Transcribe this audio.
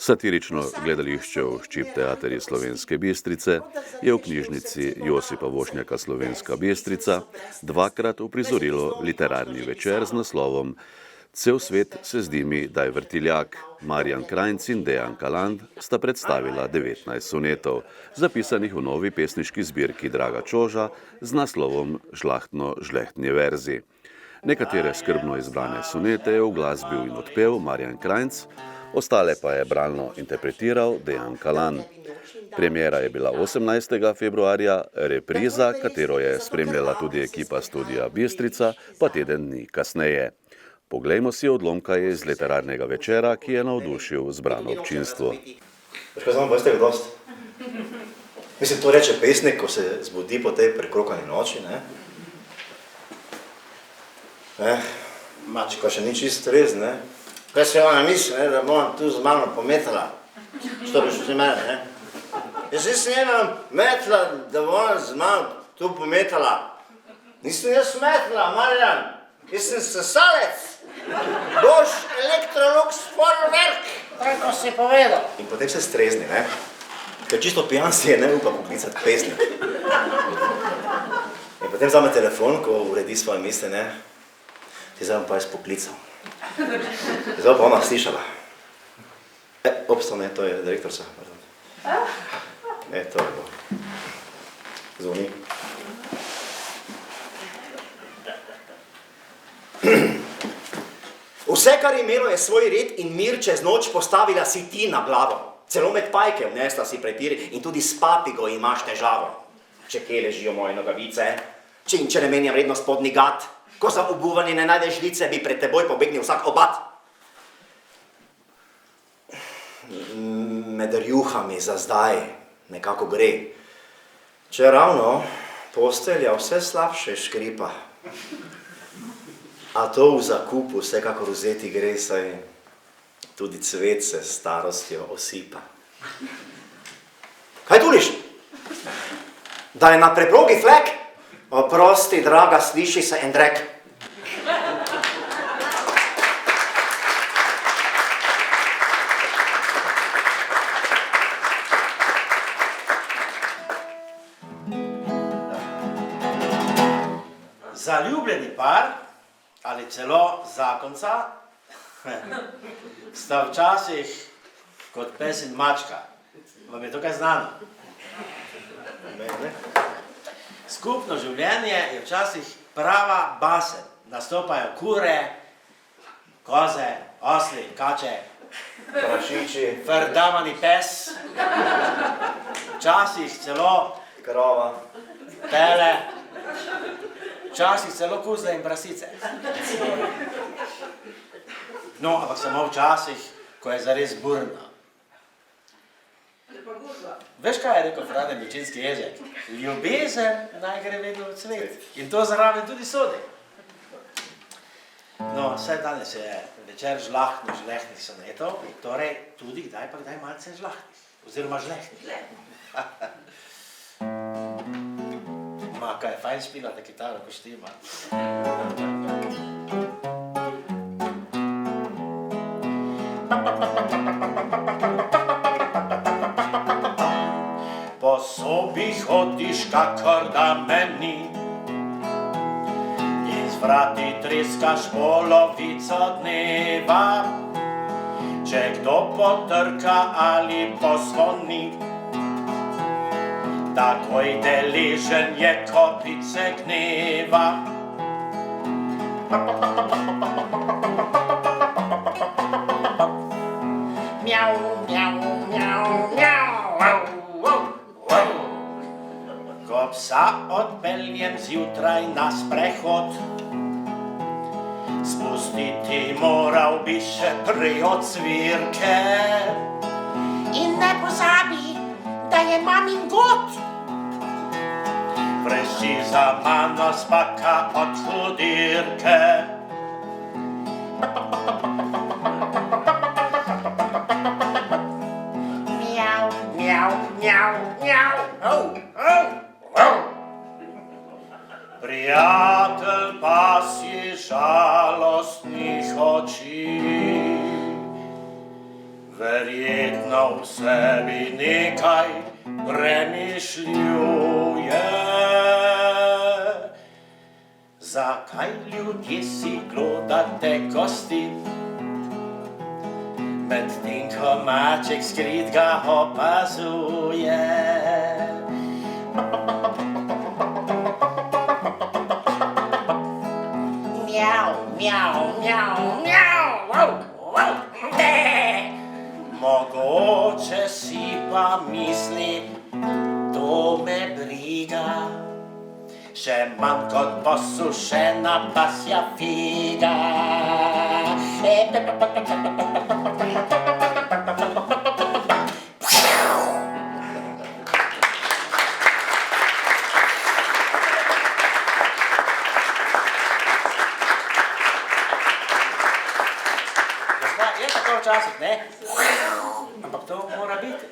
Satirično gledališče v Ščip teatri Slovenske Bistrice je v knjižnici Josipa Vošnjaka Slovenska Bistrica dvakrat uprizorilo literarni večer z naslovom Cel svet se zdi mi, da je vrtiljak. Marjan Krajnc in Dejan Kaland sta predstavila 19 sonetov, zapisanih v novi pesniški zbirki Draga Čoža z naslovom Žlahtno-žlehtni verzi. Nekatere skrbno izbrane sonete je uglasbil in odpel Marjan Krajnc, ostale pa je bralno interpretiral Dejan Kaland. Premiera je bila 18. februarja, repriza, katero je spremljala tudi ekipa Studia Bistrica, pa teden dni kasneje. Poglejmo si odlomka iz literarnega večera, ki je navdušil zbrano občinstvo. Veš kaj znam, veste ga dost? Mislim, to reče pesnik, ko se zbudi po tej prekrokani noči, ne? Mačka še ni čisto res, ne? Kaj se ona misli, ne, da bom tu z mano pometala? Što bi še mene, ne? Jaz nisem metla, da bom z mano tu pometala. Nisem jaz metla, Marjan. Jaz sem sesalec. Boš Electrolux Forwerk. Tako si povedal. In potem se strezni, ne? Ker čisto pijan si je ne upa poklicati pesnik. In potem vzame telefon, ko uredi svoje misli, ne? Ti zdaj bom pa jaz poklical. Zdaj pa ona slišala. Obstav, ne, to je direktorca. Ne, to je bo. Zvoni. Vse, kar je imelo, je svoj red in mir čez noč postavila si ti na glavo. Celo med pajke vnesla si prepiri in tudi s papigo imaš težavo. Če kje ležijo moje nogavice, če ne menjam redno spodnji gat, ko za obuvanje ne najdeš žlice, bi pred teboj pobegnil vsak obat. Med rjuhami za zdaj nekako gre. Če ravno postelja vse slabše škripa. A to v zakupu vsekakor vzeti gre, saj tudi cvet se s starostjo osipa. Kaj tuliš? Da je na preprogi flek? Oprosti, draga, sliši se en drek. Zaljubljeni par ali celo zakonca sta včasih kot pes in mačka. Vam je to kaj znano? Ne. Skupno življenje je včasih prava basen. Nastopajo kure, koze, osli, kače, Prašiči, frdamani pes, včasih celo krava. tele, včasih celo kuzle in prasice. No, ampak samo včasih, ko je zares burno. Veš, kaj je rekel Frane Milčinski ježek? Ljubezen naj gre vedno v cvet. In to zraven tudi sodi. No, vse danes je večer žlahtnih sonetov, torej tudi kdaj pa kdaj malce žlahtnih. Oziroma žlehtnih. Ma, kaj je fajn špilati kitaro, ko štima. Po sobi hodiš, kakor da meni, in z vrati treskaš polovico dneva. Če kdo potrka ali pozvoni, takoj deležen je kopice gneva. Mjau, mjau, mjau, mjau. Ko psa odpeljem zjutraj na sprehod, spustiti moral bi še prej od cvirke. In ne pozabi, da je mamin god. Vrešči za mano spaka od hudirke. Mjau, mjau, mjau, mjau. Prijatelj pa si žalostnih oči. verjetno v sebi nekaj premišljuje. Zakaj ljudje si glodate kosti, medtem ko maček skrit ga opazuje? Mjau, mjau, mjau, mjau, wow, wow, ne. Mogoče si pa misli, to me briga, še manj kot posušena pasja figa. Je tako včasih, ne? Ampak to mora biti.